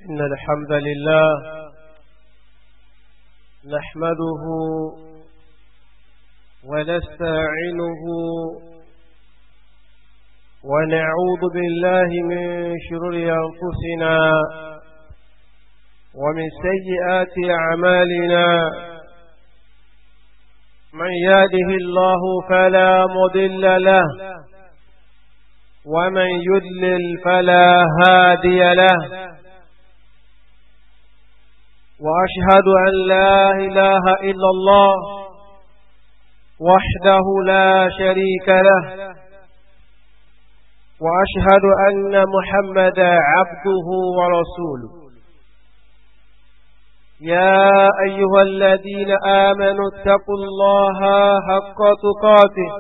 إن الحمد لله نحمده ونستعينه ونعوذ بالله من شرور أنفسنا ومن سيئات أعمالنا من يهده الله فلا مضل له ومن يضلل فلا هادي له وأشهد أن لا إله إلا الله وحده لا شريك له وأشهد أن محمدا عبده ورسوله يا أيها الذين آمنوا اتقوا الله حق تقاته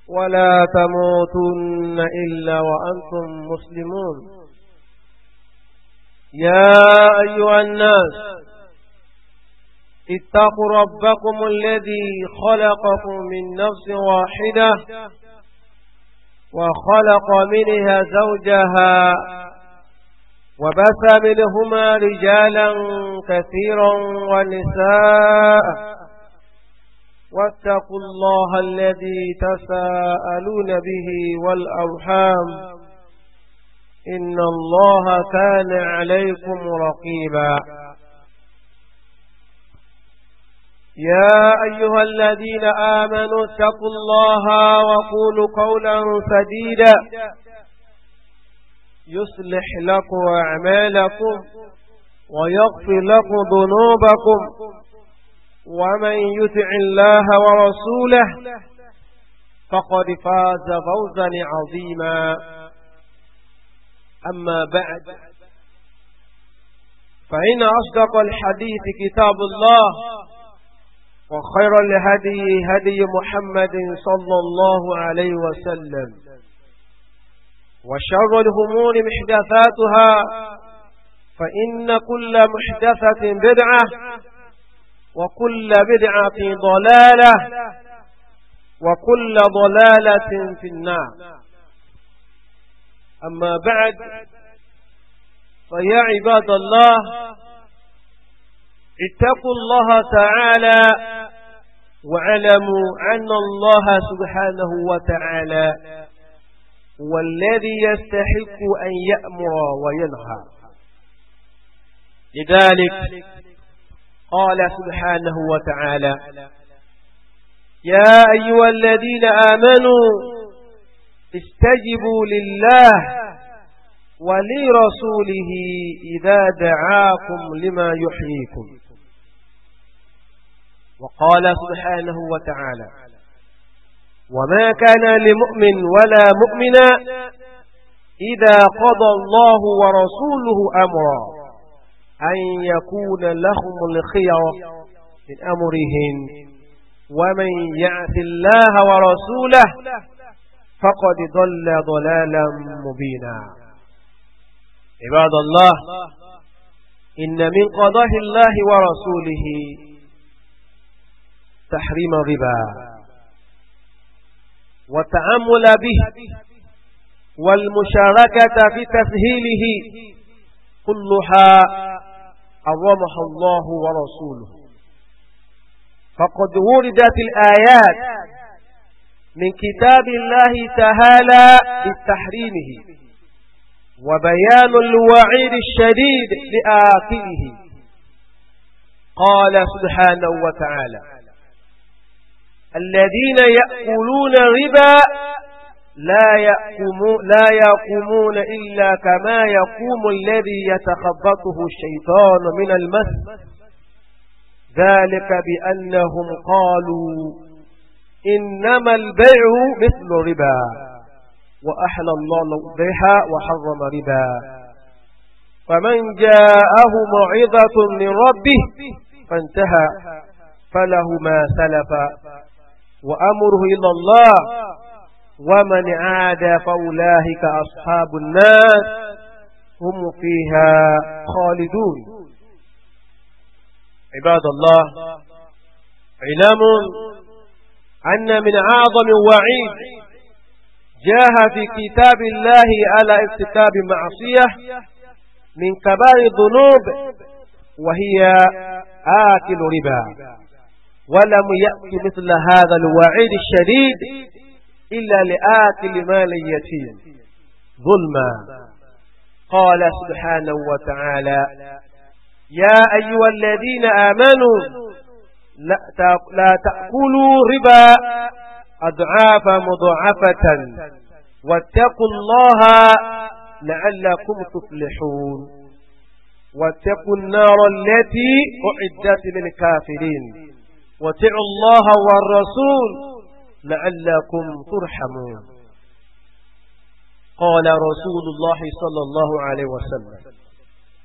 ولا تموتن إلا وأنتم مسلمون يا أيها الناس اتقوا ربكم الذي خلقكم من نفس واحدة وخلق منها زوجها وبث منهما رجالا كثيرا ونساء واتقوا الله الذي تساءلون به والأرحام إن الله كان عليكم رقيبا يا أيها الذين آمنوا اتقوا الله وقولوا قولا سديدا يصلح لكم أعمالكم ويغفر لكم ذنوبكم ومن يطع الله ورسوله فقد فاز فوزا عظيما أما بعد فإن أصدق الحديث كتاب الله وخير الهدي هدي محمد صلى الله عليه وسلم وشر الأمور محدثاتها فإن كل محدثة بدعة وكل بدعة ضلالة وكل ضلالة في النار أما بعد فيا عباد الله اتقوا الله تعالى واعلموا أن الله سبحانه وتعالى هو الذي يستحق أن يأمر وينهى لذلك قال سبحانه وتعالى يا أيها الذين آمنوا استجبوا لله ولرسوله إذا دعاكم لما يحييكم وقال سبحانه وتعالى وما كان لمؤمن ولا مؤمنة إذا قضى الله ورسوله أمرا أن يكون لهم الخيار من أمرهم ومن يعص الله ورسوله فقد ضل ضلالا مبينا عباد الله إن من قضاء الله ورسوله تحريم الربا والتعامل به والمشاركة في تسهيله كلها حرمها الله ورسوله فقد وردت الآيات من كتاب الله تعالى بتحريمه وبيان الوعيد الشديد لآكله قال سبحانه وتعالى الذين يأكلون ربا لا يقومون إلا كما يقوم الذي يتخبطه الشيطان من المس ذلك بأنهم قالوا إنما البيع مثل الربا وأحل الله البيع وحرم ربا فمن جاءه موعظة من ربه فانتهى فله ما سلف وأمره إلى الله ومن عاد فأولئك أصحاب النار هم فيها خالدون عباد الله علموا أن من أعظم وعيد جاء في كتاب الله على ارتكاب معصية من كبائر الذنوب وهي آكل ربا، ولم يأتي مثل هذا الوعيد الشديد إلا لآكل مال اليتيم ظلما. قال سبحانه وتعالى: يا أيها الذين آمنوا لا تأكلوا ربا أضعافا مضاعفة واتقوا الله لعلكم تفلحون، واتقوا النار التي أعدت للكافرين واتقوا الله والرسول لعلكم ترحمون. قال رسول الله صلى الله عليه وسلم: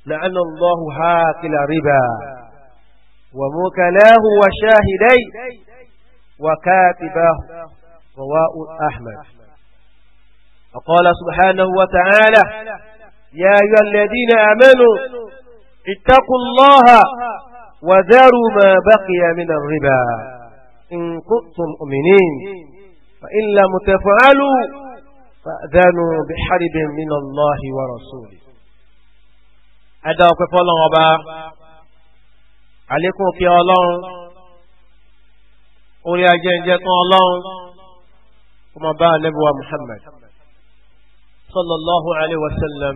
لعن الله آكل ربا وموكلاه وشاهديه وكاتبه. رواه أحمد. وقال سبحانه وتعالى: يا أيها الذين آمنوا اتقوا الله وذروا ما بقي من الربا إن كنتم مؤمنين فإن لم تفعلوا فأذنوا بحرب من الله ورسوله. أدعو كفال الله عليكم في الله أولي أجنجة الله وما باع نبوة محمد صلى الله عليه وسلم.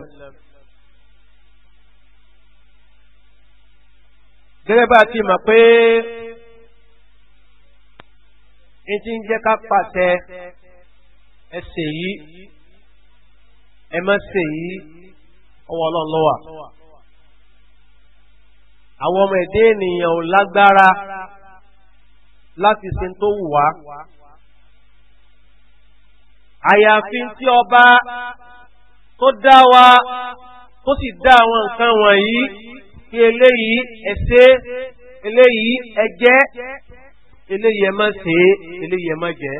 gẹ́gẹ́ bá ti mọ̀ pé ní ti ń jẹ́ ká pàṣẹ ẹsẹ̀ yìí ẹ má ṣe yìí ọwọ́ Ọlọ́run ló wà. àwọn ọmọ ẹ̀dẹ́ ènìyàn ò lágbára láti ṣe tó wù wá àyàfi tí ọba tó dá wa tó sì dá àwọn nǹkan wọ̀nyí kí eléyìí ẹsẹ̀ eléyìí ẹjẹ́ eléyìí ẹ má ṣe eléyìí ẹ má jẹ́.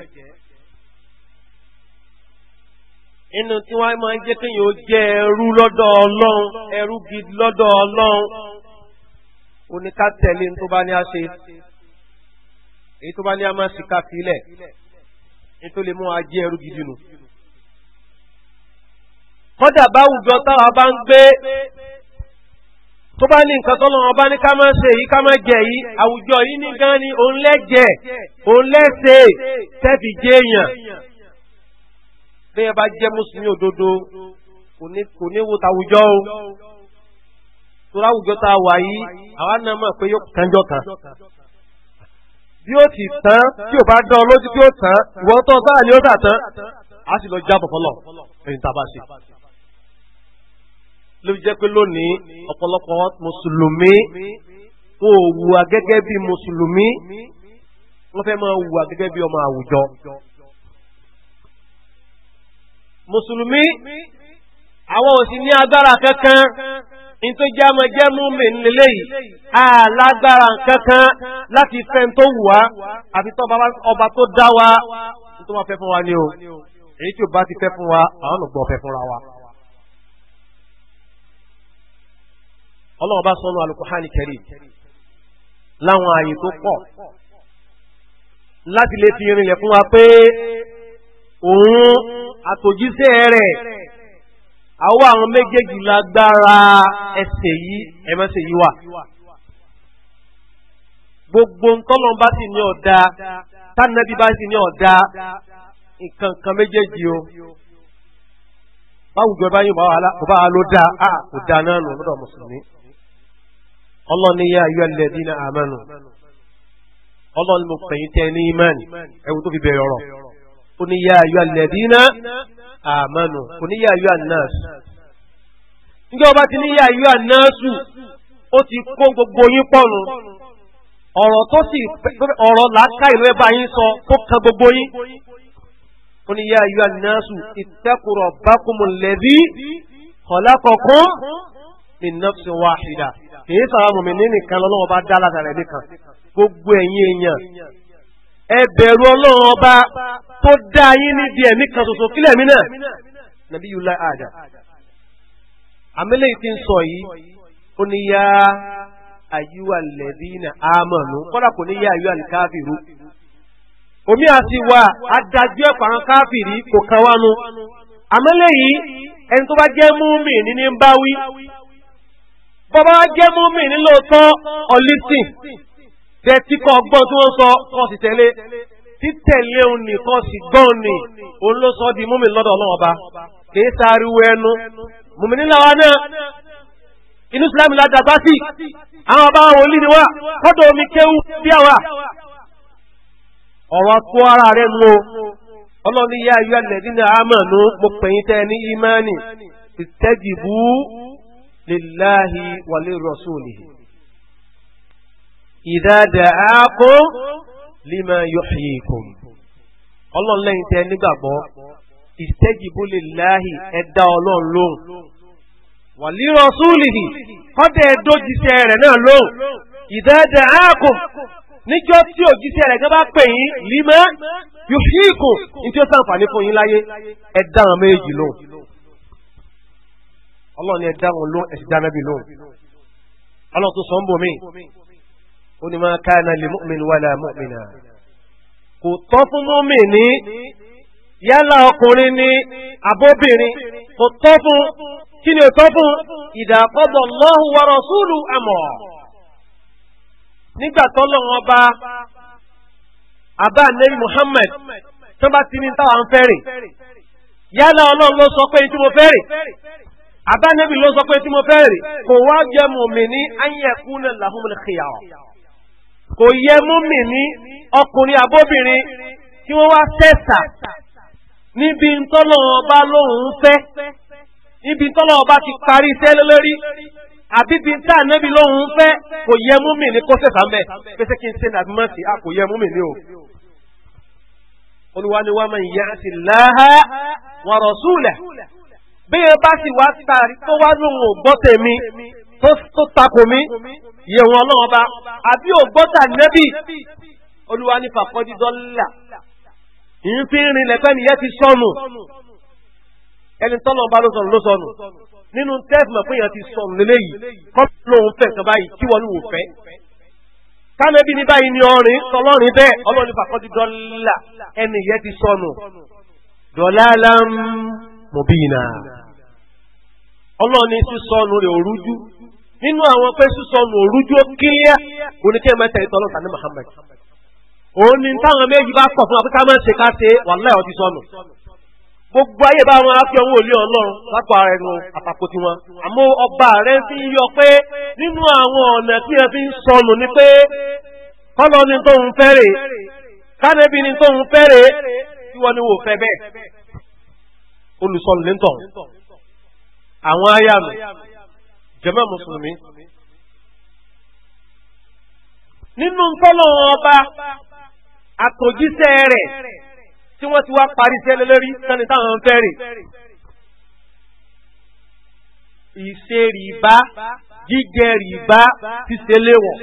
inú tí wọ́n máa ń jẹ́ kéèyàn ó jẹ́ ẹrú lọ́dọ̀ Ọlọ́run, ẹrú gidi lọ́dọ̀ Ọlọ́run, oníká tẹ̀lé ní tó bá ní a ṣe, èyí tó bá ní a máa ṣe ká filẹ̀ ní tó lè mú a jẹ́ ẹrú gidi nù. kódà báwùjọ táwa bá ń gbé tó bá ní nǹkan tọ́lọ́run bá ní ká máa ṣe yìí ká máa jẹ yìí, àwùjọ yìí ní gan ni òun lẹ́jẹ̀ òun lẹ́sẹ̀ tẹ́fì jẹ́ èèyàn. bí ẹ bá jẹ́ mùsùlùmí òdodo kò ní wo tàwùjọ o, torí àwùjọ tá a wà yìí àwa náà mọ̀ pé yóò kánjọ́ kan bí ó ti tán tí ò bá dán ọ lójú tí ó tán ìwọ́n tó sáà ni ó tà tán á sì lọ jábọ̀ fọlọ̀ ẹ̀yìn tá a bá ṣe. ló fi jẹ́ pé lónìí ọ̀pọ̀lọpọ̀ mùsùlùmí kò hùwà gẹ́gẹ́ bí mùsùlùmí, wọ́n fẹ́ máa hùwà gẹ́gẹ́ bí ọmọ àwùjọ. mùsùlùmí àwọn ò sì ní agbára kankan nítorí jámọ jẹ́mú mi nílé yìí alágbára kankan láti fẹ́ tó wù wá àfi tó ọba tó dá wa tó máa fẹ́ fún wa ní o, èyí tí ò bá ti fẹ́ fún wa àwọn ò gbọ́ fẹ́ fúnra wa. Ọlọ́run bá sọnù Al-Qur'ani Karim láwọn ààyè tó pọ̀ láti lè fi rinlẹ̀ fún wa pé òun àtòjíṣẹ́ rẹ̀ àwọn méjèèjì lágbára ẹsẹ̀ yìí ẹ̀mẹ́sẹ̀ yìí wà. gbogbo ntọ́lọ́n bá sì ní ọ̀dá tánàbí bá sì ní ọ̀dá nǹkan méjèèjì o. báwùjọ bá yóò bá wa ló dá kò dá náà nù lọ́dọ̀ mùsùlùmí. Allah ní yá ayyuhal ladina amanu, Allah ní mo pẹ̀yìn tẹ́ ní ìmánì ẹ̀wù tó fi bẹ̀rẹ̀ ọ̀rọ̀. ó ní yá ayyuhal ladina àmánu kò ní yá ayyuhan nas. nígbà wọ́n bá ti ní yá ayyuhan nasu ó ti kó gbogbo yín pọ̀nù ọ̀rọ̀ tó sì ọ̀rọ̀ làákà ìlú ẹ̀bá yín sọ tó kan gbogbo yín. ó ní yá ayyuhan nasu ittaqu rabbakumul ladhi khalaqakum min nafsin wahida. kìí sọ̀rọ̀ mùmínì nìkan lọ́wọ́ bá dá látara ẹ̀mí kan, gbogbo ẹ̀yin èèyàn ẹ bẹ̀rù Ọlọ́run ọba tó dá yín níbi ẹ̀mí kan ṣoṣo kílẹ̀ mí náà Nabiyullah Adam. àmìlẹ̀ tí ń sọ yìí ó ní yá ayyuhal ladhina amanu, kọ́dà kò ní yá ayyuhal kafiru. omi àti wà adájú ẹ̀kọ́ àwọn káfìrí kò kan wá nu. àmìlẹ̀ yìí ẹni tó bá jẹ́ mùmínì ní ń bá wí bọ́bá jẹ́ mùmínì nílòótọ́ ọ̀lísìn tẹ́ tí kò gbọ́n tí wọ́n sọ kọ́ sì tẹ̀lé títẹ̀lé òun nìkan sì gbọ́n ni òun ló sọ di mùmínì lọ́dọ̀ Ọlọ́run ọba kìí sáriwo ẹnu mùmínì làwa náà inú Ìsìlámù la dàgbà sí àwọn ọba wòlíì ni wá kọ́dọ̀ omi kéwú bí àwa ọ̀rọ̀ tó ara rẹ̀ nù ọlọ́ni yá ayọ́ alladhina amanu mo pẹ̀yìn tẹ́ ní ìmánì istajibu lillahi wa lirrasulihi idha da'akum lima yuhyikum ọlọ́lẹ́yìn tẹ́ nígbàgbọ́ istajibu lillahi ẹ̀dá ọlọ́run lóhùn wa lirrasulihi kọ́dẹ̀ ẹ̀dójíṣẹ́ rẹ̀ náà lóhùn idha da'akum níjọ́ tí òjíṣẹ́ rẹ̀ gẹ́gẹ́ bá pè yín lima yuhyikum ní tí ó ṣàǹfààní fún yín láyé ẹ̀dá àwọn méjì lóhùn ọlọ́run ni ẹ̀dá wọn lóhùn ẹ̀sìn dáná bí lóhùn ọlọ́run tó sọ ń bò mí ó ní ma kana li mu'min wala mu'mina kò tọ́ fún mùmínì yálà ọkùnrin ní abóbìnrin kò tọ́ fún kí ni ò tọ́ fún idha qada Allahu wa rasuluhu amra nígbà tọ́lọ́run ọba àbá nẹ́bí Muhammad tó bá ti ní táwa ń fẹ́rẹ̀ yálà ọlọ́run ló sọ pé tí mo fẹ́rẹ̀ àbá nẹ́bí ló sọ pé tí mo fẹ́rẹ̀ kò wá jẹ́ mùmínì an yakuna lahumul khiyara kò yẹ mùmínì ọkùnrin àbóbìnrin tí wọ́n wá sẹ́sà níbi tọ́lọ́run ọba lóhùn fẹ́ níbi tọ́lọ́run ọba ti parí iṣẹ́ lórí àbí bí tá ànábì lóhùn fẹ́ kò yẹ mùmínì kó sẹ́sà ń bẹ̀ pèsè kí n ṣe nàbí mọ́sí a kò yẹ mùmínì o. Olúwa ni wa man ya'si Allaha wa rasulahu bí ẹ bá sì wá tàrí tó wá lóhùn ògbọ́ tèmi tó takò mí yẹ wọn lọ́wọ́ bá àbí ògbọ́tà nẹ́bì Olúwa ní faqad dalla ìyín rinlẹ̀ pẹ́ nìyẹn ti sọnù ẹni tọ́lọ̀ bá ló sọnù nínú tẹ́fìmọ̀ pé èèyàn ti sọnù lélẹ́yìí kọ́ lóhun fẹ́ kan báyìí kí wọ́n ní wò fẹ́ kánẹ́bí ní báyìí ní ọrin tọlọ́rin bẹ́ẹ̀ ọlọ́run faqad dalla ẹni yẹn ti sọnù dalalan mubina ọlọ́run ní sísọnù rẹ̀ òrújú nínú àwọn pé sísọnù òrújú kílíà oníkẹ́ mẹ́ta ìtọ́lọ́ta ní Muhammad òun ni táwọn méjì bá pọ̀ fún àpíká máa ń ṣe ká ṣe wallahi ó ti sọnù gbogbo ayé bá wọn á fi ọwọ́ òlé ọlọ́run lápò ara ẹnu àtàkò tí wọn àmọ́ ọba rẹ̀ fi ń yọ pé nínú àwọn ọ̀nà tí ẹ fi ń sọnù ni pé kọ́lọ́ ni tóun fẹ́rẹ̀ kánẹ́bí ni tóun fẹ́rẹ̀ tí wọ́n ní wò fẹ́ bẹ́ẹ̀ olùsọnù lẹ́ńtọ̀ àwọn ayánu jàmá mùsùlùmí nínú tọ́lọ́ ọba àtòjíṣẹ́ rẹ̀ tí wọ́n ti wá parí sẹ́lẹ̀ lórí sani táwọn fẹ́ rè ìṣe rìbá jíjẹ rìbá ti ṣe léwọ̀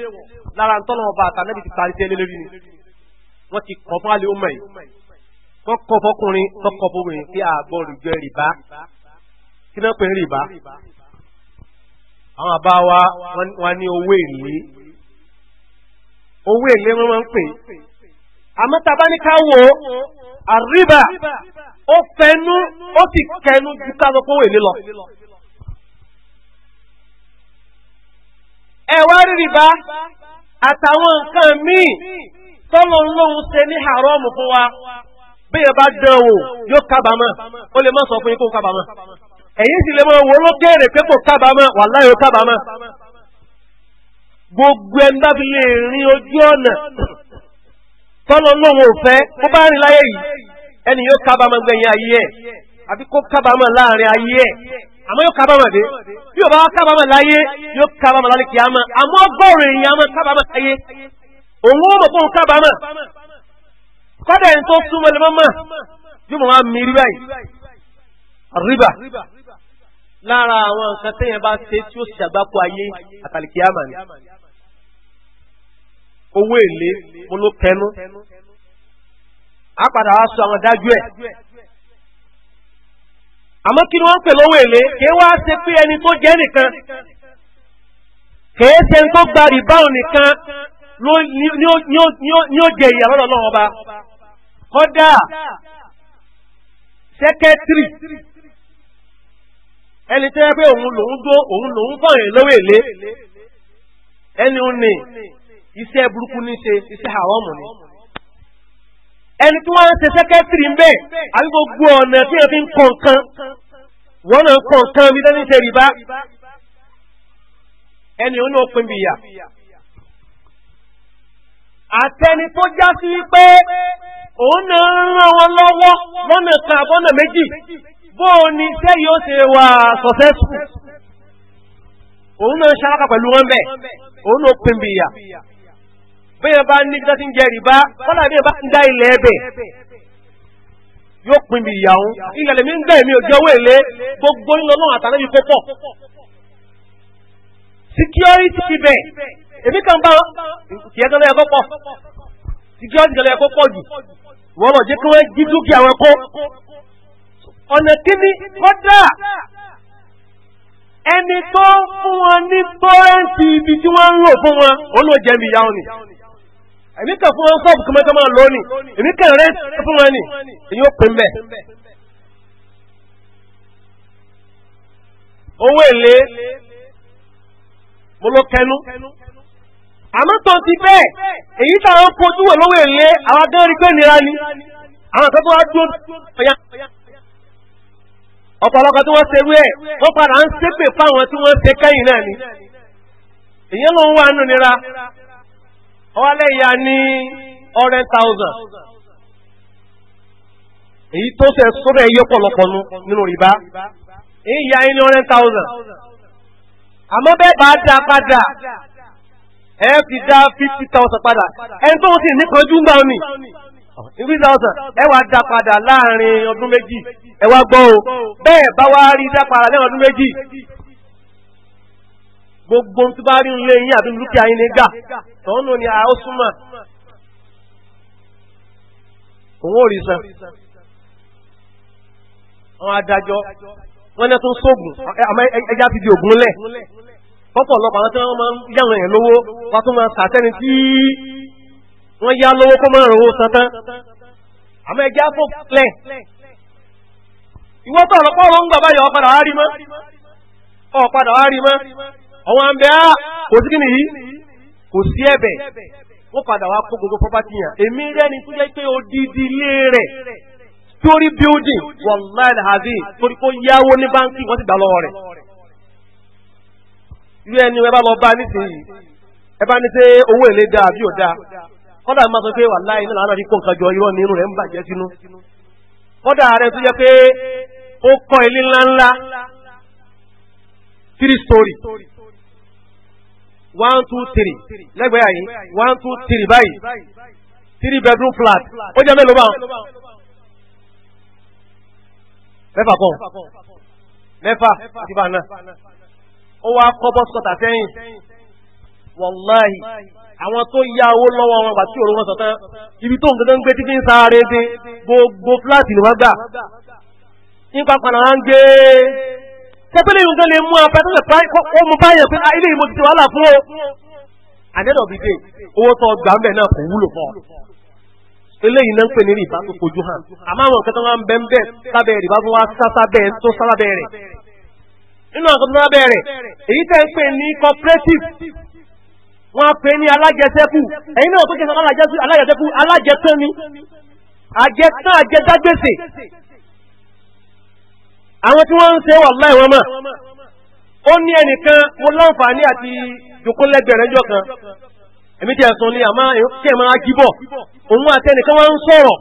lára ń tọ́lọ̀ ọba àtànẹ́bí ti parí sẹ́lẹ̀ lórí ni wọ́n ti kọ́ fún alẹ́ ọmọ yìí wọ́n kọ́ fọkùnrin wọ́n kọ́ fọkùnrin tí àgbọ̀ rìjọ rìbá kí náà pè ń rìbá àwọn àbá wa wọ́n ní owó èlé wọ́n máa ń pè àmọ́ tàbá ní ká wò àríbà ó fẹnu ó ti kẹnu ju ká lọ fowó èlé lọ. ẹ̀wá rírìbá àtàwọn nǹkan míì tọ́lọ̀ lóhun ṣe ní haramu fún wa bí ẹ bá dán wò yóò kábàámọ̀ ó lè má sọ fún yín kó kábàámọ̀ ẹ̀yin sì lè máa wò lókèrè pé kò kábàámọ̀ wàláhì ó kábàámọ̀ gbogbo ẹni bá fi lè rin ojú ọ̀nà tọ́lọ lóhun ò fẹ́ kó bá rìn láyé yìí ẹni yóò kábàámọ̀ gbẹ̀yìn ayé ẹ̀ àbí kó kábàámọ̀ láàrin ayé ẹ̀ àmọ́ yóò kábàámọ̀ dé bí ò bá kábàámọ̀ láyé yóò kábàámọ̀ lálẹ́ kíámà àmọ́ ọgọ́rùn èèyàn máa kábàámọ̀ láyé òun ó mọ̀ fún kábàámọ̀ kọ́dà ẹni tó súnmọ́ lè mọ́mọ́ yóò mọ̀ wá mi rí báyìí àríbà lára àwọn nǹkan téèyàn bá ṣe tí ó ṣàgbákò ayé àtàlìkíámà ni owó èlé mo ló kẹnu a padà wá sọ àwọn dájú ẹ̀ àmọ́ kí ni wọ́n ń pè lówó èlé kìí wá ṣe pé ẹni tó jẹ́ nìkan kìí ṣe ẹni tó gba rìbáwọn nìkan ni ó jẹ ìyà lọ́dọ̀ náà ọba kódà sẹ́kẹ́tìrì ẹni tẹ́ pé òun lòun fọ̀yìn lówó èlé ẹni òun ní iṣẹ́ burúkú ní ṣe iṣẹ́ haramu ni. ẹni tí wọ́n ń ṣe sẹ́kẹ́tìrì ń bẹ̀ àbí gbogbo ọ̀nà tí wọ́n fi ń kọ̀ nǹkan wọ́n náà kọ̀ nǹkan bí tẹ́ni ṣe rìbá ẹni òun náà pín bí ìyà. àtẹni tó já sí pé òun náà ń ràn wọn lọ́wọ́ lọ́nà kan àbọ́nà méjì bóò ni iṣẹ́ yóò ṣe wà successful òun náà ṣáláka pẹ̀lú wọn bẹ́ẹ̀ òun náà pín bí ìyà. bẹ́ẹ̀ bá ní kí ń jẹ rìbá kọ́lá bí ẹ bá ń dá ilẹ̀ ẹbẹ̀ yóò pín bí ìyà òun ilẹ̀ lèmi ń gbẹ̀ mí òjò owó èlé gbogbo ńlọ náà àtàlẹ́bí kó pọ̀ security ti bẹ̀ èmi kan bá tiẹ̀ kan lẹ́yìn kó pọ̀ security kan lẹ́yìn kó pọ̀ jù wọ́n lọ jẹ́ kí wọ́n jí dúkìá wọn kó ọ̀nà kíní kọ́dà ẹni tó fún wọn ní tọ́rẹ́ǹtì ibi tí wọ́n ń lò fún wọn òun ló jẹ́ mi ìyá wọn ni èmi kàn fún wọn sọ́ọ̀bù kí wọ́n máa lò ní èmi kàn rẹ́ fún wọn ni èyí ó pè ń bẹ̀. owó èlé mo ló kẹnu àmọ́ tó ti bẹ́ẹ̀ èyí táwọn kojú wò lówó èlé àwọn agán rí pé nira ni àwọn akẹ́kọ̀ọ́ wá dúró ọ̀yá ọ̀pọ̀lọpọ̀ tí wọ́n ṣe rú ẹ̀ wọ́n padà ń ṣépè fáwọn tí wọ́n ṣe kẹ́yìn náà ni èyí ló ń wá nù nira ọwálẹ́yà ní 100,000 èyí tó ṣe sóbẹ̀ yí ọ̀pọ̀lọpọ̀ nínú rìbá èyí ya ní 100,000 àmọ́ bẹ́ẹ̀ bá dá padà ẹ fi dá 50,000 padà ẹni tó ń sì ní kanjú ń bá mi 50,000 ẹ wá dá padà láàrin ọdún méjì ẹ wá gbọ́ o bẹ́ẹ̀ bá wá rí dá padà lẹ́yìn ọdún méjì gbogbo tí bá rí ilé yín àbí dúkìá yín ní gà tọ́nù ni a ó súnmọ́ òun ò rí san àwọn adájọ́ wọ́n ní tó ń sóògùn ẹja ti di ògùn lẹ̀ pọ́pọ̀lọpọ̀ àwọn tí wọ́n máa ń yáwọn èèyàn lówó wọ́n tún máa sàtẹ́ni tí wọ́n yá lówó kó máa rówó san tán àmọ́ ẹja fò lẹ̀ ìwọ́n tó ọ̀lọ́pọ̀ ọ̀rọ̀ ń gbà báyọ̀ ọ̀padà wá rí mọ́ àwọn àmbẹ́ kò sí kíni yìí kò sí ẹ̀bẹ̀ wọ́n padà wá kó gbogbo property yẹn èmi rẹ́ni tó jẹ́ pé odidi ilé rẹ̀ story building wallahi alhazi torí kó yáwó ní báńkì wọ́n ti gbà lọ́wọ́ rẹ̀ irú ẹni ẹ bá lọ bá nísìnyí ẹ bá ní ṣe owó èlé dáa bí ò dáa kọ́dà máa sọ pé wallahi iná làwọn àdínkù nǹkan jọ irọ́ ní inú rẹ̀ ń bàjẹ́ sínú kọ́dà rẹ̀ tó jẹ́ pé ó kọ́ ilé ńláńlá 3 story 1, 2, 3 lẹ́gbẹ̀ẹ́ yìí 1, 2, 3 báyìí 3 bedroom flat ó jẹ́ mélòó báwọn mẹ́fà kan mẹ́fà àti bá náà ó wá kọ́ bọ́sùkọ̀tà sẹ́yìn wàláhì àwọn tó yá owó lọ́wọ́ wọn gbà tí òru wọn sọ̀tán ibi tó ń gẹ́gẹ́ ń gbé tí fi ń sáré dé gbogbo fúláàtì ni wọ́n gbà nípa padà wọn ń gbé tẹ́tẹ́lẹ̀ yìí ń gẹ́lẹ̀ mú apẹ́tẹ́lẹ̀ ó mú báyẹ̀ pé ilé ìmọ̀ ti wàhálà fún o àdẹ́dọ̀ bíi dé owó tó gbà ń bẹ̀ náà kò wúlò fún ọ eléyìí náà ń pè ní rìbá tó fojú hàn àmọ́ àwọn nǹkan tó máa ń bẹ́ ń bẹ́ sábẹ́ rìbá tó wá sábẹ́ tó sábẹ́ rẹ̀ nínú àwọn nǹkan tó sábẹ́ rẹ̀ èyí tẹ́ ń pè ní cooperative wọ́n á pè ní alájẹsẹ́kù ẹ̀yin náà tó jẹ́ alájẹsẹ́kù alájẹtán ni àjẹtán àjẹdágbèsè àwọn tí wọ́n ń ṣe wallahi wọn mọ̀ ó ní ẹnìkan mo láǹfààní àti jòkólẹ́gbẹ̀rẹ́ jọ kan èmi tí ẹ̀sùn ni àmọ́ kí ẹ máa jíbọ̀ òun àti ẹnìkan wọ́n ń sọ̀rọ̀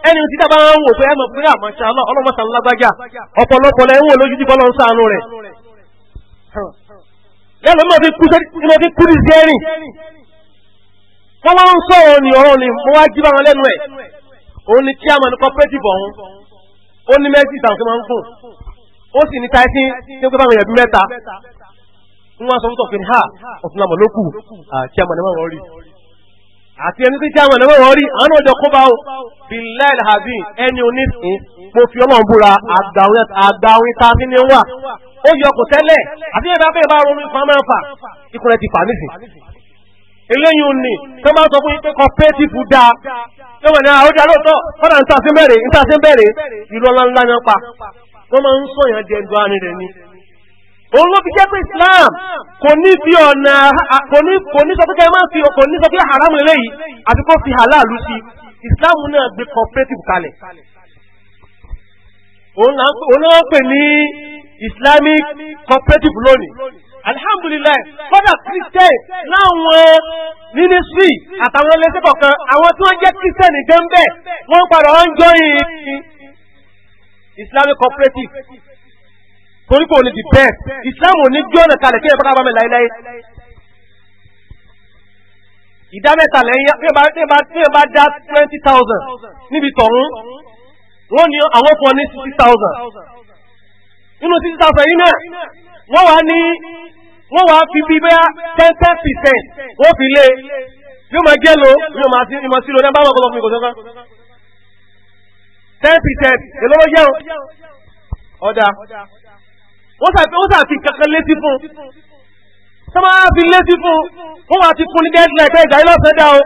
ẹni tí dábàá wọn wò pé ẹ mọ̀ pé àmọ́ṣá ọlọ́mọṣà lágbájá ọ̀pọ̀lọpọ̀ lẹ́ ń wò lójú dípọ́ lọ́n ṣàánú rẹ̀ lẹ́nu mọ̀ fi kú ní sí ẹ̀rìn wọ́n wá ń sọ̀rọ̀ ní ọ̀rọ̀ ni mo wá jí bá wọn lẹ́nu ẹ̀ òun ni chairman cooperative ọ̀hún ó ní mẹ́sì tàwọn tó máa ń fún ó sì ní táìsí tí ó pé báwọn ẹ̀bí mẹ́ta wọ́n sọ fún ha ọ̀tún àmọ̀ lókù chairman ẹ̀wọ̀n wọ́n rí àti ẹni tí chairman ẹ̀wọ̀n wọ́n rí àwọn ọjọ́ kó bá ó billahi alazim ẹni onísìn mo fi ọlọ́run búra àgbàwìn ta sí ni wà ó yọ kò tẹ́lẹ̀ àti ẹ̀bá bẹ́ẹ̀ bá ronú ìfà máa ń fà ikùn rẹ̀ ti fà nísìn eléyìí ò ní tó máa ń sọ fún yín pé cooperative dáa tó wọ̀ ní àwọn ọjà lóòótọ́ kọ́dà ń ta sí bẹ̀rẹ̀ ìlú ọlá ńlá náà pa wọ́n máa ń sọ yàn jẹ́ ẹ̀dùn àárín rẹ̀ ni òun ló fi jẹ́ pé Islam kò ní fi ọ̀nà kò ní sọ pé kẹ́ máa fi kò ní sọ pé haram lélẹ́yìí àti kó fi halal sí Islam náà gbé cooperative kalẹ̀ òun náà pè ní Islamic cooperative lónìí alhamdulillah kódà Christian láwọn ministry àtàwọn ẹlẹ́sẹ̀ kọ̀ọ̀kan àwọn tí wọ́n jẹ́ Christian gan bẹ́ẹ̀ wọ́n padà wọ́n join Islamic cooperative torí kò ní the best Islam ò ní gbé ọ̀nà kalẹ̀ kí ẹ bá bá mi láéláé ìdá mẹ́ta lẹ́yìn tí ẹ bá dá 20,000 níbi tọ̀hún wọ́n ní àwọn fún ọ ní 60,000 nínú 60,000 yìí náà wọ́n wá fi bí bẹ́ẹ̀ 10% wọ́n fi lé yóò máa jẹ́ lo yóò máa sí lo ní abáwọn ọkọ̀ fún ìkọ̀sọ́kan 10% èlò ló jẹun ọ̀dà wọ́n sàfi kankan létí fún tó máa fi létí fún wọ́n wá ti fún ní deadline pé ìgbà ilọ́sẹ̀ dá o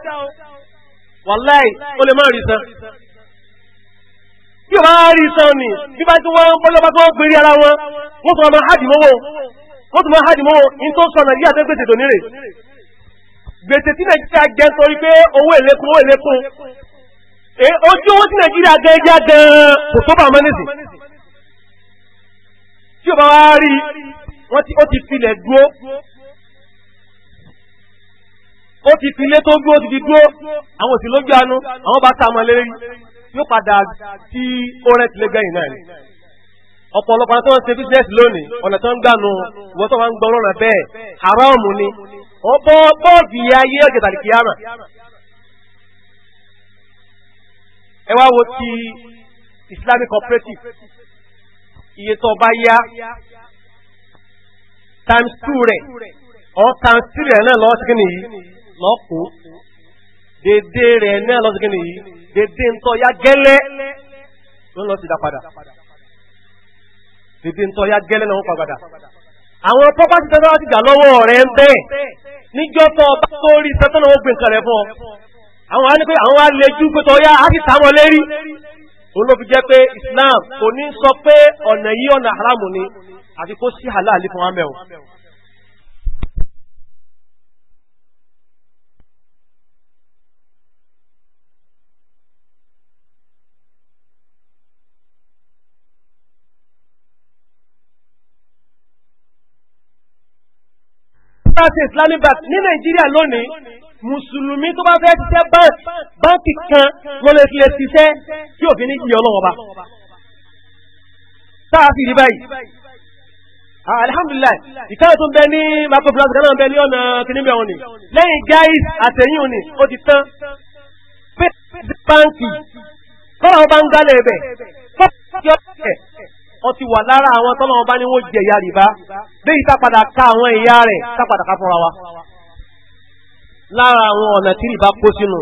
wàláì ó lè má rí san tí o bá rí san ni bí bá tí wọ́n bọ́lọ́bá tó gbérí ara wọn wọ́n tún máa hádìí mọ́wọ́ ní tó sọ Nàìjíríà tó gbèsè tòní rè gbèsè tí Nàìjíríà jẹ́ torí pé owó èlékún ojú owó tí Nàìjíríà jẹ́ gan kò tó bá mọ́nìsì tí o bá wá rí ó ti filẹ̀ dúró ó ti filé tó dúró ti fi dúró àwọn òsì lójú àánú àwọn bá ta ọmọ lérí yóò padà tí ó rẹ̀ tilẹ̀ gbẹ̀yìn náà ni ọ̀pọ̀lọpọ̀ tó ń ṣe bísíǹsì lónìí ọ̀nà tó ń gbànú ìwọ́n tó máa ń gbọ́rọ̀ rẹ̀ bẹ́ẹ̀ haramu ni ó bọ́ọ̀dì ayé ọ̀jẹ̀ tàbí kìámà ẹ wá wo ti Islamic cooperative iye tó bá yá times 2 rẹ̀ or times 3 rẹ̀ náà lọ́wọ́ sí kí nìyí lọ́kù dédé rẹ̀ náà lọ́wọ́ sí kí nìyí dédé ń tọ́ ya gẹ́lẹ́ ló ń lọ sí dá padà dédé ń tọ́ ya gẹ́lẹ́ náà ń pa padà àwọn property tó bá ti gbà lọ́wọ́ rẹ̀ ń bẹ́ẹ̀ níjọ́ tó bá tó rí sẹ́tọ́ náà ó gbé nǹkan rẹ̀ fún ọ àwọn á ní pé àwọn á lè jú pé tó yá á sì sá wọn lérí òun ló fi jẹ́ pé Islam kò ní sọ pé ọ̀nà yìí ọ̀nà haramu ni àti kó sí halal fún wa mẹ́wọ̀n. Islamic bank ní Nàìjíríà lónìí mùsùlùmí tó bá fẹ́ ṣiṣẹ́ báńkì kan ló lè ṣiṣẹ́ tí òfin ní ìyọ́ ọlọ́wọ́ bá táà fi rí báyìí alhamdulillah ìkáyọ̀ tó ń bẹ ní microfinance kan náà ń bẹ ní ọ̀nà kìnnìbẹ̀ òní lẹ́yìn guys àtẹ̀yìn òní ó ti tán pé báńkì kọ́nà ọba ń gálẹ̀ ẹ̀bẹ̀ wọ́n ti wà lára àwọn tọ́lọ́ ọba ní wọ́n jẹ ìyá rìbá léyìí tápadà ká àwọn ìyá rẹ̀ tápadà ká fúnra wa lára àwọn ọ̀nà tí rìbá kó sínú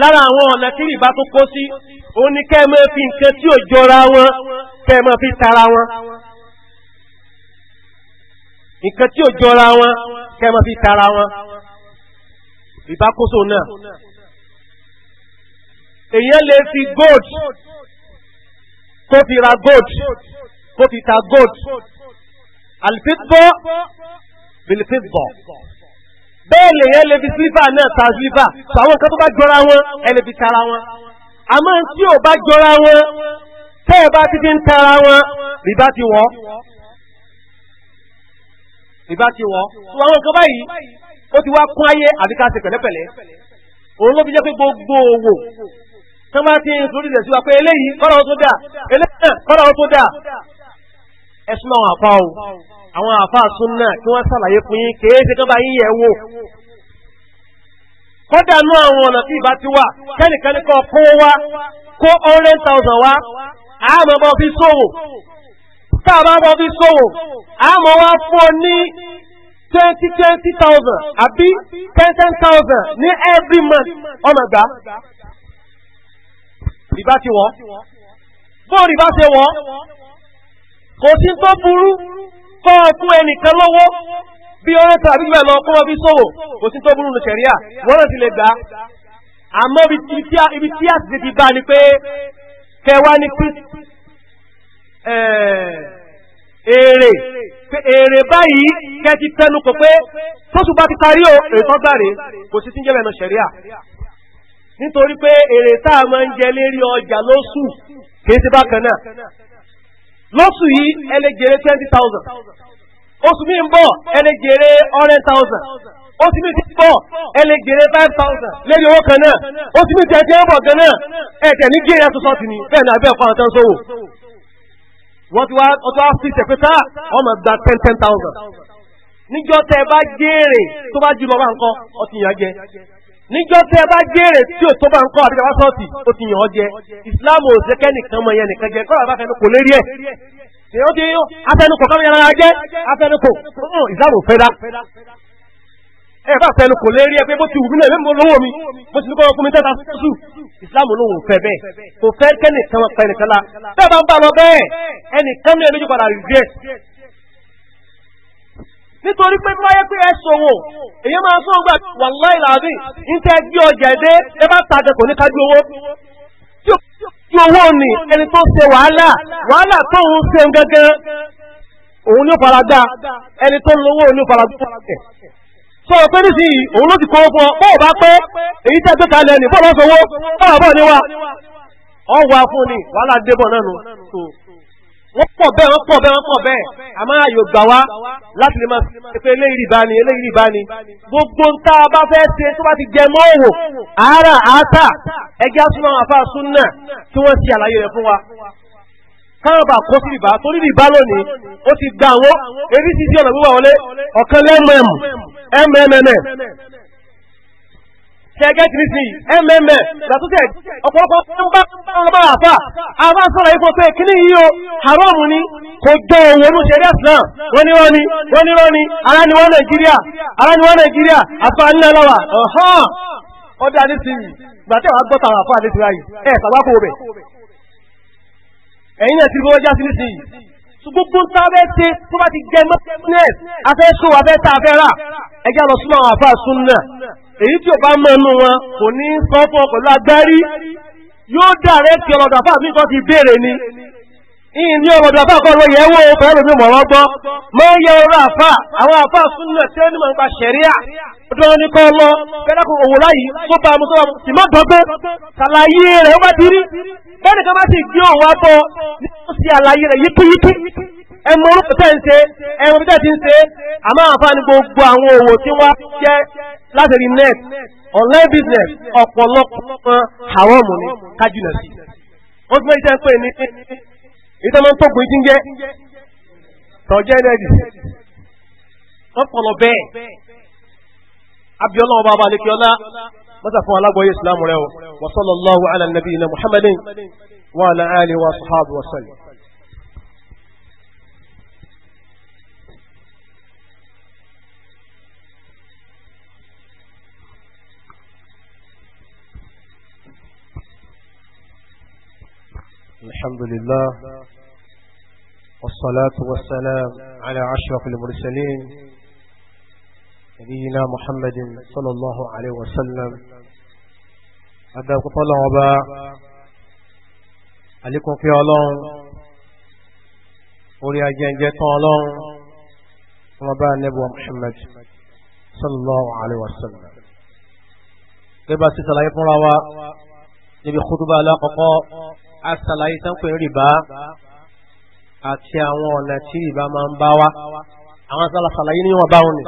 lára àwọn ọ̀nà tí rìbá tó kó sí òun ni kẹ́ ẹ máa fi nǹkan tí ò jọra wọn kẹ́ ẹ máa fi tara wọn nǹkan tí ò jọra wọn kẹ́ ẹ máa fi tara wọn rìbá kó sóun náà èèyàn lè fi gold kó fi ra gold kó fi ta gold alifitbọ bilifitbọ bẹ́ẹ̀ lè yẹn lè fi sílífà náà ta sílífà àwọn nǹkan tó bá jọra wọn ẹ lè fi tara wọn àmọ́ tí ò bá jọra wọn tẹ́ ẹ bá ti fi ń tara wọn rìbá ti wọ̀ tó àwọn nǹkan báyìí ó ti wá kún ayé àbí ká ṣe pẹ̀lẹ́pẹ̀lẹ́ òun ló fi jẹ́ pé gbogbo òwò tán bá ti ń sórí rẹ̀ sí wa pé eléyìí kọ́nà ó tó dà eléyìí kọ́nà ó tó dà ẹ̀sùn àwọn àfa o àwọn àfa súnnà kí wọ́n sàlàyé fún yín kèé ṣe kán bá yín yẹ̀ wò kódà nú àwọn ọ̀nà tí ìbá ti wà kẹ́nìkan ní kọ́ kó wá kó 100,000 wá àmọ́ bọ́ fi ṣòwò táàbá bọ́ fi ṣòwò àmọ́ wá fún ọ ní 20,000 àbí 10,000 ní every month ọmọ gbà rìbá ti wọ́ bóò rìbá ṣe wọ́ kò sí tó burú kọ́ fún ẹnìkan lọ́wọ́ bí ọ̀rẹ́ tàbí bẹ́ẹ̀ lọ kọ́ bí sọ́wọ́ kò sí tó burú ní ṣẹ̀ríà wọ́n náà ti lè gbà àmọ́ ibi tí a ti ti bá ní pé kẹwàá ní èrè báyìí kẹ́ ti fẹnu kò pé tóṣù bá ti parí o èrè tó gbàre kò sí tí ń jẹ́ bẹ̀rẹ̀ ṣẹ̀ríà nítorí pé èrè tá a máa ń jẹ lérí ọjà lóṣù kìí ṣe bákan náà lóṣù yìí ẹlẹ́gẹ̀rẹ́ 20,000 oṣù mi ń bọ̀ ẹlẹ́gẹ̀rẹ́ 100,000 oṣù mi ti bọ̀ ẹlẹ́gẹ̀rẹ́ 5,000 lérí owó kan náà oṣù mi tẹ̀ ń bọ̀ gan náà ẹ̀tẹ̀ ní gé ẹ̀tọ́ sọ́ọ̀tì ni bẹ́ẹ̀ ni abẹ́ ọ̀pá ọ̀tán sówò wọ́n ti wá ọtọ́ fi ṣẹ̀pẹ́tà ọmọ gba 10,000 níjọ́ tẹ́ bá jèrè tó bá jí lọ́wọ́ nǹkan ọtí yàn jẹ níjọ́ tẹ́ bá jèrè tí ò tó bá nǹkan àti kàwá sọ́ọ̀tì ó ti yàn ọ́ jẹ ìsìláàmù ò ṣe kẹ́nìkan mọ̀ yẹn nìkan jẹ kọ́ra bá fẹnu kò lérí ẹ̀ ó ti afẹnukò káwọn yàrá jẹ́ afẹnukò ìsìláàmù ò fẹ́ dá ẹ bá fẹnu kò lérí ẹ pé bó ti wù mí náà mo lówó mi mo sì ní kọ́ ọkùnrin tẹ́ta sùn ìsìláàmù ló ń fẹ́ bẹ́ẹ̀ kò fẹ́ kẹ́nìkan pẹ́ nìkan la bẹ́ẹ̀ bá ń bá lọ bẹ́ẹ̀ ẹnìkan ní ẹlójú padà regret nítorí pé bí wáyé pé ẹ ṣòwò èyí máa sọ ọgbà wàláì làbí níta gbé ọjà ẹdẹ ẹ bá tajà kò ní kájú owó tí owó ni ẹni tó ṣe wàhálà tó ń ṣe gẹ́gẹ́ òun ní faragbá ẹni tó ń lówó ní faragbá sọ̀rọ̀ pé nísìnyí òun ló ti kọ́ fún ọ bọ́ọ̀ bá pẹ́ èyí tẹ́ gbé kalẹ̀ ní bọ́ọ̀ lọ́sọ̀wọ́ bọ́ọ̀ bọ́ọ̀ ní wa ọwọ́ fún ni wàhálà débọ̀ náà nù wọ́n pọ̀ bẹ́ẹ̀ àmọ́ àyò gbà wá láti lè máa pé eléyìí rìbá ni gbogbo ń tá a bá fẹ́ ṣe tó bá ti jẹ mọ́ òwò àárà àátà ẹgbẹ́ súnmọ́ àwọn afáà súnnà tí wọ́n ṣe àlàyé rẹ̀ fún wa káwọn bá kó sí rìbá torí rìbá lónìí ó ti gba àwọn erí sí ọ̀nà wíwà wọlé ọ̀kan lẹ́mọ̀ẹ̀mù kẹ́gẹ́ tí sí látúnṣẹ́ ọ̀pọ̀lọpọ̀ ọmọ àfà àwọn sọ́rọ̀ ipò pé kí ní yíò haramu ní kò jọ owó ní ṣẹ̀rí Islam wọ́n ní rọ́ni ara ni wọ́n Nàìjíríà àfà nílẹ̀ lọ́wà ọ̀hán ọdá ní sí gbàtẹ́ wà gbọ́ta àwọn àfà ní ti ráyìí sàgbákò bẹ̀ ẹ̀yìn náà ti rí wọ́n já sí nísìnyí gbogbo ń sábẹ́ ṣe tó bá ti jẹ mọ́tẹ́nẹ́s afẹ́ ṣó afẹ́ tá afẹ́ rà ẹjá lọ súnmọ́ àwọn àfáà súnnà èyí tí ò bá mọ́ inú wọn kò ní sọ́fọ́ pẹ̀lú agbárí yóò dàrẹ́ ti ọ̀rọ̀dọ̀ àfáà mi kan ti béèrè ni ìyìn ní ọ̀rọ̀dọ̀ àfáà kan ló yẹ wó pẹ̀lú mi mọ̀ wọ́n gbọ́ mọ́ yẹ ọ̀rọ̀ àfáà àwọn àfáà súnnà tí ó ní mọ̀ nípa ṣẹ̀ríà ọdún ní kọ́ lọ kẹ́lẹ́kùn òwò láyìí tó bá mú sọ́wọ́ sì má dọ́gbẹ́ ṣàlàyé rẹ̀ ó bá ti rí bẹ́ẹ̀ni kan bá sì gbé òun wá bọ́ ní ó sì àlàyé rẹ̀ yíkíyíkí ẹmọ orúkọ tẹ́ ń ṣe ẹmọ bí tẹ́ ti ń ṣe àmọ́ àǹfààní gbogbo àwọn òwò tí wọ́n jẹ́ láti rí net online business ọ̀pọ̀lọpọ̀ haramu ni kájúnà sí ó ti mẹ́rin tẹ́ ń pè ní ìtọ́mọ́ tó gbé jíjẹ́ tọ́jẹ́ ẹ̀dẹ́dì ọ̀pọ̀lọ bẹ́ẹ̀ abiola ọba abalekiola mọ́sà fún alágbóyè islamu rẹ̀ wa sallallahu ala nabiyina muhammadin wa ala alihi wa sahabu wa sallam. الحمد لله والصلاة والسلام على أشرف المرسلين نبينا محمد صلى الله عليه وسلم أدعوك طلع وبا عليكم في الله ولي أجنجة الله وبا نبوة محمد صلى الله عليه وسلم كيف أستطلع يقول الله نبي خطبة لا قطاء àṣàlàyé tán pé rìbá àti àwọn ọ̀nà tí rìbá máa ń bá wá àwọn àṣàlàyé ní wọn bá wọn ni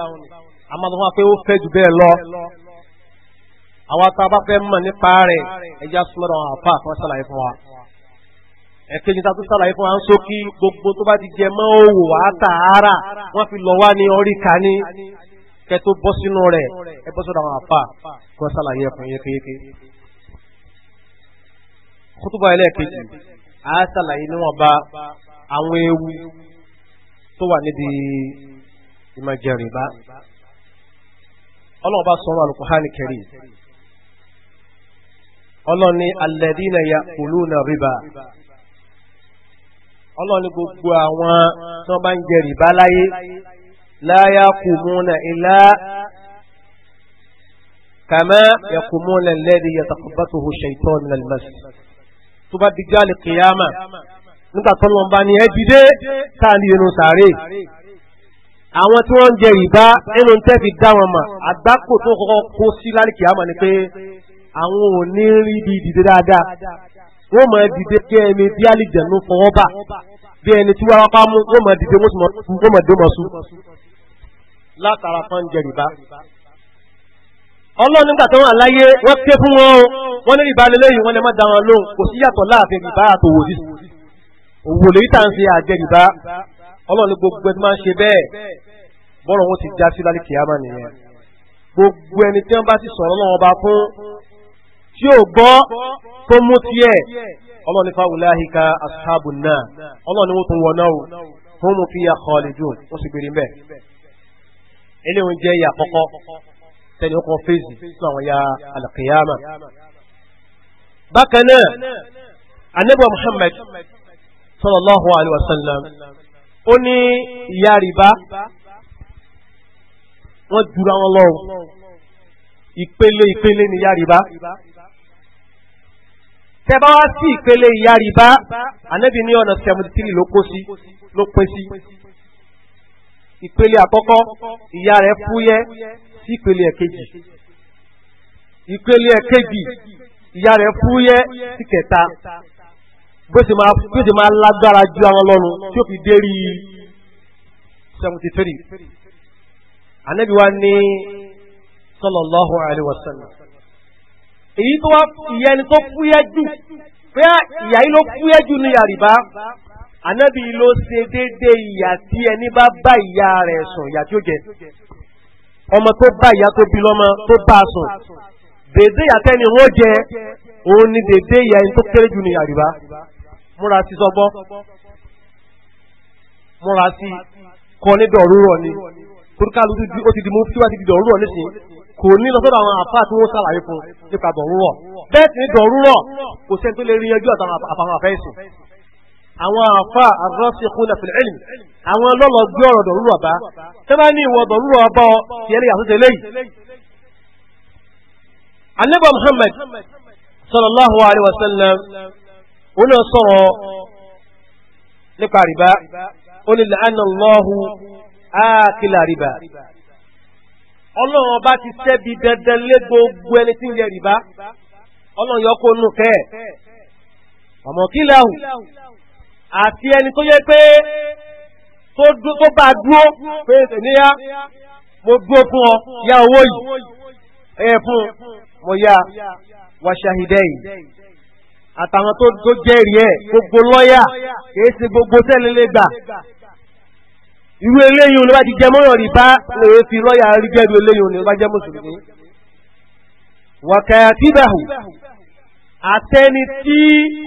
a máa tó wá pé ó fẹ́ jù bẹ́ẹ̀ lọ àwọn tá a bá fẹ́ mọ̀ nípa rẹ̀ ẹja súnmọ́dọ̀ àwọn àfáà kan ṣàlàyé fún wa ẹ̀kejì tá a tún ṣàlàyé fún wa ń sókí gbogbo tó bá ti jẹ mọ́ òwò àtàárà wọ́n fi lọ wá ní orí ká ní kẹ́ tó bọ́ sínú rẹ̀ ẹ bọ́ sọ́dọ̀ àwọn àfáà kan ṣàlàyé fún yékéyéké. Kútùbà ẹlẹ́ẹ̀kejì a ṣàlàyé níwọ̀n bá àwọn ewu tó wà níbi ìmọ̀jẹ̀ rìbá. Ọlọ́run bá sọ̀rọ̀ Al-Qur'ani Karim. Ọlọ́run ní alladhina ya'kuluna riba. Ọlọ́run ní gbogbo àwọn tí wọ́n bá ń jẹ rìbá láyé la yaqumuna illa kama yaqumuna alladhi yatakhabbathu ash-shaytanu min al-mas. Tó bá di jáde kìyàmà nígbà tó lọ́nba ni ẹ dìde káàdì inú sàárè àwọn tí wọ́n ń jẹ rìbá nínú tẹ́ fi dá wọn mà àgbákò tó kọ́kọ́ kó sí lálìkì àmọ́ ni pé àwọn ò ní rí bí dìde dáadáa wọ́n máa dìde kí ẹni bí àlìjẹ̀nu fọwọ́ bà bí ẹni tí wọ́n pa mú wọ́n máa dìde wọ́n máa dé mọ̀ sùn látara fún jẹ rìbá. Ọlọ́run nígbà tó wà láyé wọ́n ké fún wọn o wọ́n ní rìbá lélẹ́yìn wọ́n lè má da wọn lóhùn kò sí yàtọ̀ láàfin rìbá àtòwò yìí òwò lèyí tà ń ṣe àjẹ rìbá. Ọlọ́run ní gbogbo ẹni máa ń ṣe bẹ́ẹ̀ bọ́rọ̀ wọn ti já sí lálẹ́ kìámà nìyẹn. Gbogbo ẹni tí wọ́n bá ti sọ̀rọ̀ náà ọba fún tí ò gbọ́ tó mú tiẹ̀ Ọlọ́run ní fáwùláhìká ashabun nar Ọlọ́run ní wọ́n tún wọ̀ náà o hum fiha khalidun ó sì gbèrè mbẹ́. Eléwọ̀n jẹ́ ìyà àkọ́kọ́ tẹ̀lé ọkọ̀ fèsì fún àwọn ya alqiyama. Bákan náà Ànábì Muhammad sallallahu alaihi wasallam ó ní ìyà rìbá wọ́n jura wọn lọ ìpele ìpele ní ìyà rìbá. Tẹ́bá wá sí ìpele ìyà rìbá Ànábì ní ọ̀nà 73 ló pín sí. Ìpele àkọ́kọ́ ìyà rẹ̀ fúyẹ́ sí ìpele ẹ̀kejì. Ìpele ẹ̀kejì ìyà rẹ̀ fúyẹ́ sí kẹta. Bó ti máa lágbára ju àwọn lọ́nu tí ó fi dérí 73. Ànábì wa ní sallallahu alaihi wasallam. Èyí tó wá ìyẹn ni tó fúyẹ́ jù pé ìyà yìí ló fúyẹ́ jù ní ìyà rìbá. Ànábì ló ṣe déédéé ìyà tí ẹni bá bá ìyá rẹ̀ sùn ìyà tí ó jẹ. Ọmọ tó bá ìyá tó bí lọ́mọ tó bá a sùn. Déédéé ìyà tẹ́ni wọ́n jẹ òun ni déédéé ìyà ẹni tó kéré jù ní ìyà rìbá. Múra sí sọ́gbọ́. Múra sí kọ́ ní dọ̀rúrọ̀ ni. Turkalu ó ti di mú tí wá ti di dọ̀rúrọ̀ nísìn. Kò ní lọ sọ́dọ̀ àwọn àfáà tí wọ́n sàlàyé fún nípa dọ̀rúrọ̀. Bẹ́ẹ̀ sì ni dọ̀rúrọ̀ kò sẹ́ni tó lè rí ẹjọ́ àtàwọn àfẹ́sìn. Àwọn àfáà ar-rasikhuna fil ilm àwọn lọ́lọ́ gbé ọ̀rọ̀ dọ̀rúrọ̀ bá. Tẹ́ bá ní ìwọ dọ̀rúrọ̀ bọ́ ti ẹni yàtọ̀ tẹ́lẹ̀ yìí. Ànábì Muhammad sallallahu alaihi wasallam ó náà sọ̀rọ̀ nípa rìbá ó ní la'ana Allahu ákìlà rìbá. Ọlọ́run ọba ti ṣẹ́bi dandan lé gbogbo ẹni tí ń jẹ rìbá. Ọlọ́run yọ kó nù kẹ́ ẹ̀. Ọmọ kíláhù àti ẹni tó yẹ pé tó bá dúró pé níyà mo dúró fún ọ ya owó yìí ẹ fún mo ya wa shahidai àtàwọn tó jẹ́rìí ẹ̀ gbogbo lọ́yà kìí ṣe gbogbo tẹ́lẹ̀lẹ́ gbà. Irú eléyìí olè bá ti jẹ mọ́rọ̀ rìbá lè fi lọ́yà rí jẹ́rìí eléyìí olè bá jẹ́ mùsùlùmí. Wa katibahu àtẹni tí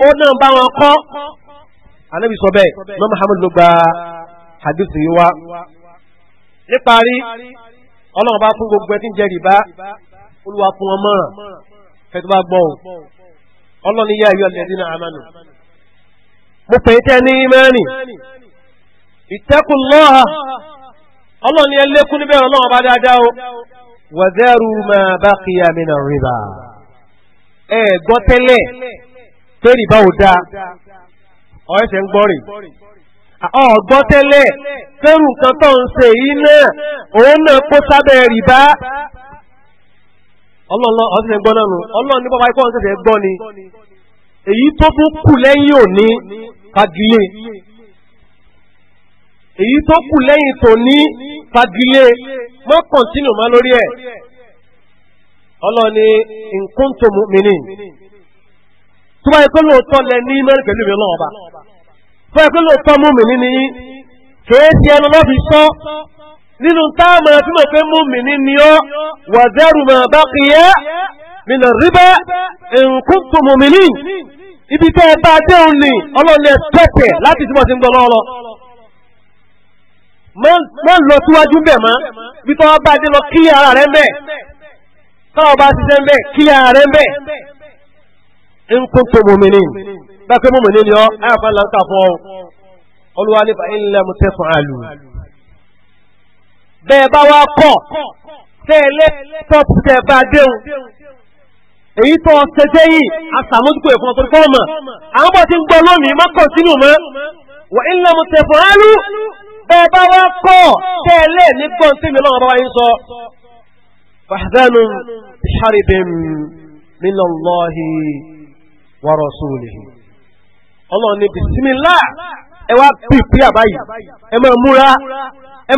ó náà bá wọn kọ́. Ànábì sọ bẹ́ẹ̀ mọ́ Muhammad ló gba hadith yìí wá. Níparí Ọlọ́run bá fún gbogbo ẹ tí ń jẹ rìbá Olúwa fún wọn mọ́ràn kẹ́tù bá gbọ́ Ọlọ́run ní yá ayyuhal ladhina amanu. Mo pè é tẹ́ ní ìmánì. Ittaqullaha. Ọlọ́run ní ẹlẹ́kún níbẹ̀ Ọlọ́run bá dáadáa o. Wa dharu ma baqiya mina riba. Ẹ gbọ́ tẹ́lẹ̀ pé rìbá ò dáa. Ọ̀ẹ́sẹ̀ ń gbọ́rìn. Ọ̀gbọ́ tẹ́lẹ̀ fẹ́rù nǹkan tó ń ṣe yìí náà òun náà kó sábẹ́ rìbá. Ọlọ́run ọ̀sẹ̀ gbọ́ náà nù. Ọlọ́run ní bàbá ikọ́ ọ̀sẹ̀ gbọ́ ni. Èyí tó tún kù lẹ́yìn òní fagilé. Èyí tó kù lẹ́yìn tòní fagilé. Mọ́ kọ̀ntínù má lórí ẹ̀. Ọlọ́run ní in kuntum mu'minin. Tó bá yẹ kó lóòótọ́ lẹ ní mẹ́rin pẹ̀lú ìwé ọlọ́run ọba. Tó bá yẹ kó lóòótọ́ mu'minin ni yín. Kèé ti ẹnu lọ́ fi sọ. Nínú táàmù tí mo fẹ́ mu'minin ni ọ́. Wa dharu ma baqiya mina riba in kuntum mu'minin. Ibi tẹ́ ẹ bá déhùn ni Ọlọ́run ẹ tẹ̀tẹ̀ láti tí mo ti ń gbọ́ lọ́wọ́. Má lọ síwájú bẹ̀ mọ́. Bí tọ́wọ́ bá dé lọ kí ara rẹ̀ mbẹ̀. Tọ́wọ́ bá ṣiṣẹ́ mbẹ̀ kí ara rẹ̀ mbẹ̀. In kuntum mu'minin. Bákan mu'minin ni ọ́ ayàfà ńlá ń kà fún ọ. Olúwa ní fa in lam taf'alu. Bẹ́ẹ̀ bá wá kọ̀ tẹ́lẹ̀ tọ́pù tẹ́ bá déhùn. èyí tó ṣẹṣẹ́ yìí aṣàmójúkò ẹ̀fọn tó kọ́ ọmọ àwọn bọ́ ti ń gbọ́ lónìí má kọ̀ sínú mọ́ wà ń lọ mọ̀ tẹ̀fọ́ álú bẹ́ẹ̀ bá wá kọ́ tẹ́lẹ̀ ní gbọ́n tí mi lọ́wọ́ bá wáyé ń sọ fàdánù ṣàrìbìn minallahi wa rasulihi ọlọ́run ní bisimilá ẹ wá pìpì àbáyé ẹ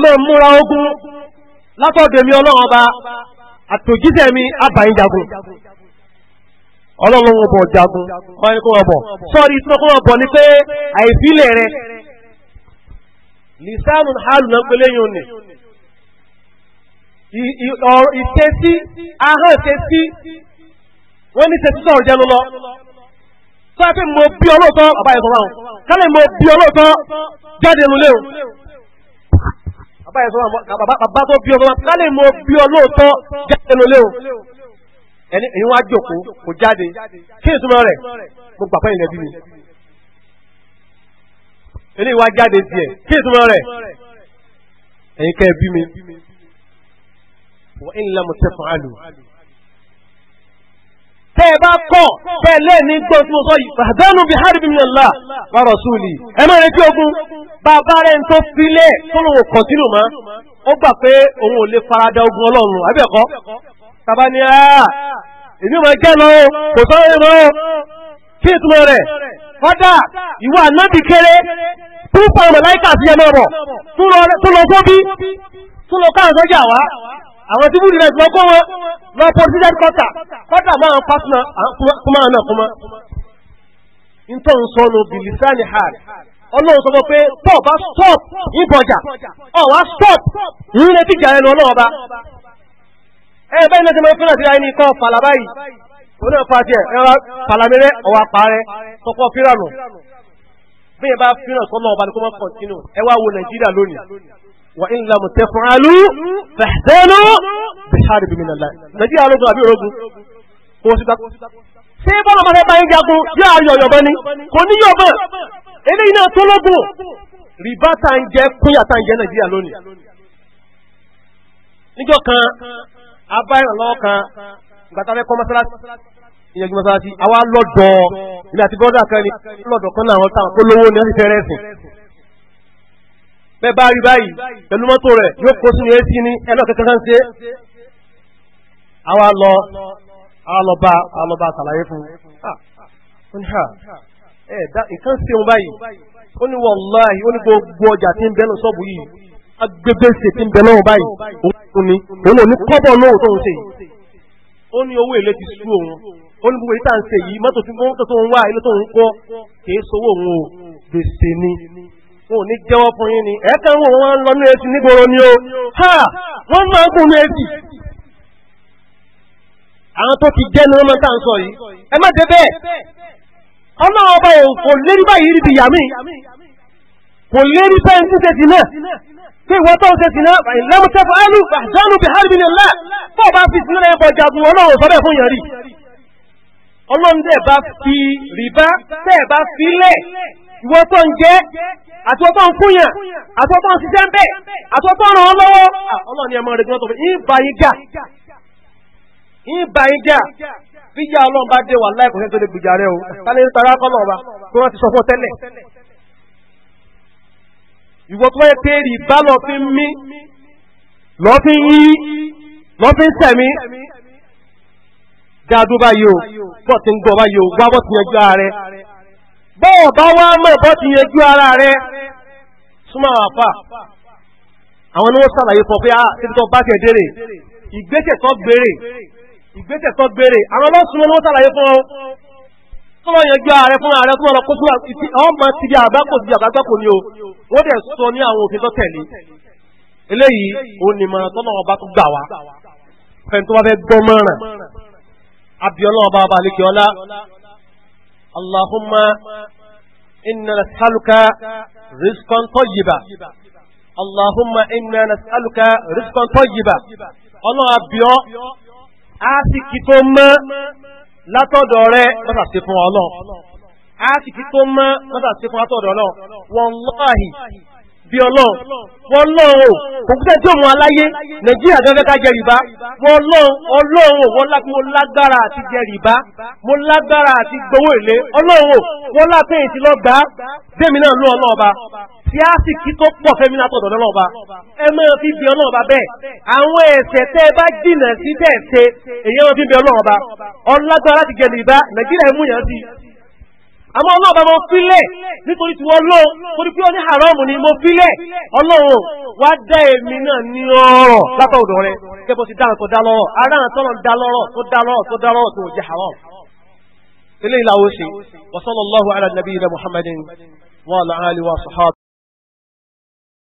máa múra ogun látọ̀dọ̀ mi ọlọ́run ọba àtòjíṣẹ́ mi abàyín jagun ọlọ́run ọbọ̀ jagun máa ní kó wọn bọ̀ sọ́ọ́rí tí wọ́n kó wọn bọ̀ ni pé àìfilẹ̀ rẹ lisanu halu náà pélé yóò ní ìṣesí ahọ́n ìṣesí wọ́n ní ìṣesí sọ̀rọ̀ jẹ́nu lọ sọ́ọ́ pé mo bí ọlọ́tọ́ àbáyé sọ̀rọ̀ àwọn kálẹ̀ mo bí ọlọ́tọ́ jáde nulẹ̀ o àbáyé sọ̀rọ̀ bàbá tó bí ọlọ́tọ́ kálẹ̀ mo bí ọlọ́tọ́ jáde nulẹ̀ o ẹni èyí wá jòkó kò jáde kí ìtumọ̀ rẹ̀ mo gbà pé ìrẹsì mi eléyìí wá jáde tiẹ̀ kí ìtumọ̀ rẹ̀ ẹ̀yin kẹ́ ẹ bí mi wa in lam taf'alu tẹ́ ẹ bá kọ̀ tẹ́ ẹ lẹ́ẹ̀ní gbọ́n tí mo sọ yìí fàdánù bí harbin min Allah wa rasuli ẹ máa retí ogun bàbá rẹ̀ ń tó filẹ̀ tó lòun kọ̀ntínù mọ́ ó gbà pé òun ò lè farada ogun ọlọ́run àbí ẹ̀kọ́ tàbá ni èmi máa jẹ́ lọ kò sọ́rọ̀ mọ́ kí ìtumọ̀ rẹ̀ kọ́dà ìwà nábì kéré tó pa màláíkà sí ẹmọ bọ̀ tó lọ sóbí tó lọ káà sọ́jà wá àwọn tí búrú rẹ̀ tí wọ́n kó wọn lọ president kọ́dà máa pàṣẹ kúmọ̀ náà kúmọ̀ nítorí sọnù bìlísàní hàn ọlọ́run sọ pé tó bá stop ìbọjà ọ̀wá stop ìrìnlẹ̀ tíjà ẹnu ọlọ́ọ̀ba bẹ́ẹ̀ ní ẹjọ́ fúnra sí ra ẹni kọ́ falaba yìí ó náà fa tiẹ̀ ẹ̀rọ falamẹ́rẹ́ ọ̀wà parẹ́ tọkọ fírànù bí ẹ bá fíràn sọ́nà ọba ní kó má kọ̀ntínú ẹ wá wo nàìjíríà lónìí wà in lam taf'alu fahdanu biharbin minallah nàìjíríà ológun àbí ológun kò sí takò ṣé bọ́lá máa fẹ́ bá yín jagun yóò ayọ̀ yọ̀bọ ni kò ní yọ̀bọ eléyìí náà tó lógun rìbá tá ń jẹ kúnyà tá ń jẹ nàìjíríà lónìí níjọ́ kan abáyọ̀lọ́wọ́ kan gbàtà fẹ́ kọ́ mọ́sálásí ìyẹn gbọ́n mọ́sálásí àwa lọ́dọ̀ ilé àti bọ́dà kan ní lọ́dọ̀ kan náà wọ́n táwọn kó lówó ní wọ́n sì fẹ́ rẹ̀ sìn. bẹ́ẹ̀ bá rí báyìí pẹ̀lú mọ́tò rẹ̀ yóò kó sínú AC ní ẹ̀nà kankan kan ṣe. àwa lọ bá àṣàlàyé fún un. nǹkan ṣe wọn báyìí ó ní wàláhì ó ní gbogbo ọjà tí ń bẹ́nu sọ́ọ̀bù yìí agbègbè ṣe ti ń bẹ lọ́wọ́ báyìí òun ni òun ò ní kọ́bọ̀ lóhùn tó ń ṣe yìí ó ní owó èlé ti sú òun ó ní gbogbo èyí tá à ń ṣe yìí mọ́tò tó ń wá ilé tó ń kọ́ kìí sowó òun o gbèsè ni wọn ò ní jẹ́wọ́ fún yín ni ẹ̀ẹ́kan wọn wọn lọ ní etí nígboro ni o ha wọ́n máa ń kún ní etí àwọn tó ti jẹ́ ni wọ́n máa ń tà ń sọ yìí ẹ má dé bẹ́ẹ̀ ọlọ́run ọba kò lérí báyìí rí ti yà mí kò lérí bẹ́ẹ̀ ń ṣe náà pé ìwọ́n tó ń ṣe sínú ìlẹ́mùtẹ́fọ́ álù àjánù bí harbin Allah tó bá fi sínú ẹ̀bọ̀ jagun ọlọ́run sọ́bẹ̀ fún yẹn rí ọlọ́run tẹ́ bá fi rìbá tẹ́ bá fi lẹ̀ ìwọ́n tó ń jẹ́ àtọ́tọ́ ń fúnyàn àtọ́tọ́ ń ṣiṣẹ́ ń bẹ̀ àtọ́tọ́ ràn án lọ́wọ́ ọlọ́run ni ẹ máa rẹ̀ gbọ́n tó fi ìbá yín jà bíjà ọlọ́run bá dé wà láìpẹ́ tó lè gbìjà rẹ o tálẹ́ ń tara kọ́ lọ́ọ̀ba tó wọ́n ti sọ fún ọ tẹ́lẹ̀ ìwọ tó wáyé pé rìbá lọ fi ń mí lọ fi ń yí lọ fi ń sẹ̀mí dáadó báyìí o bọ́ ti ń gbọ́ báyìí o wá bọ́ ti yanjú ara rẹ bọ́ọ̀ bá wá mọ̀ bọ́ ti yanjú ara rẹ súnmọ́ àwọn àfà àwọn ni wọ́n sàlàyé fọ pé títí tó bá tẹ̀ dérè ìgbésẹ̀ tó gbére àwọn ọlọ́sùn ni wọ́n sàlàyé fún ọ tó lọ yanjú ààrẹ fún ààrẹ tó lọ kó sí ọmọ ti di àbágbàkò ni o wọ́n dẹ̀ sọ ní àwọn òfin tó tẹ̀lé eléyìí òun ni mọ̀ràn tó náà bá tó gbà wá fẹ́ni tó bá fẹ́ gbọ́ mọ́ràn abiola ọba abalẹ́kẹ́ ọlá Allahumma inna nas'aluka rizqan tayyiba Allahumma inna nas'aluka rizqan tayyiba ọlọ́run abiọ́ àsìkí tó mọ́ látọ̀dọ̀ rẹ̀ mọ́tà sí fún ọlọ́run àsìkí tó mọ́ mọ́tà sí fún látọ̀dọ̀ ọlọ́run wallahi bí wọ́n lọ́wọ́ òkúta tí ó mú aláyé nàìjíríà gẹ́gẹ́ ká jẹ rìbá wọ́n lọ́wọ́ wọ́n lágbára àti jẹ rìbá mo lágbára àti gbowó èlé ọlọ́wọ́ wọ́n lápẹ́yìn sí lọ́gbà bẹ́ẹ̀mi náà lọ́ ọlọ́ọba tí a sì kí tó pọ̀ fẹ́mi náà tọ̀dọ̀ lọ́ọba ẹ máa fi bí ọlọ́ọba bẹ́ẹ̀ àwọn ẹ̀ṣẹ̀ tẹ́ ẹ bá jìnà sí tẹ̀ẹ̀ṣe èyí wọn fi bí ọlọ́ọba ọlágbára láti jẹ rìbá nàìjíríà mú yàn sí àmọ́ ọlọ́ọ̀bá mo fílẹ̀ nítorí tí wọ́n lò torí pé ó ní haram ni mo fílẹ̀ ọlọ́run wá dá èmi náà ní ọ̀rọ̀ látọ̀ ọ̀dọ̀ rẹ̀ kẹ́bọ̀ sí dáhùn tó dá lọ́rọ̀ ara hàn tọ́lọ̀ dá lọ́rọ̀ tó jẹ́ haram. eléyìí làwọn ṣe wa sallallahu ala nabiyina muhammadin wa ala alihi wa sahbihi.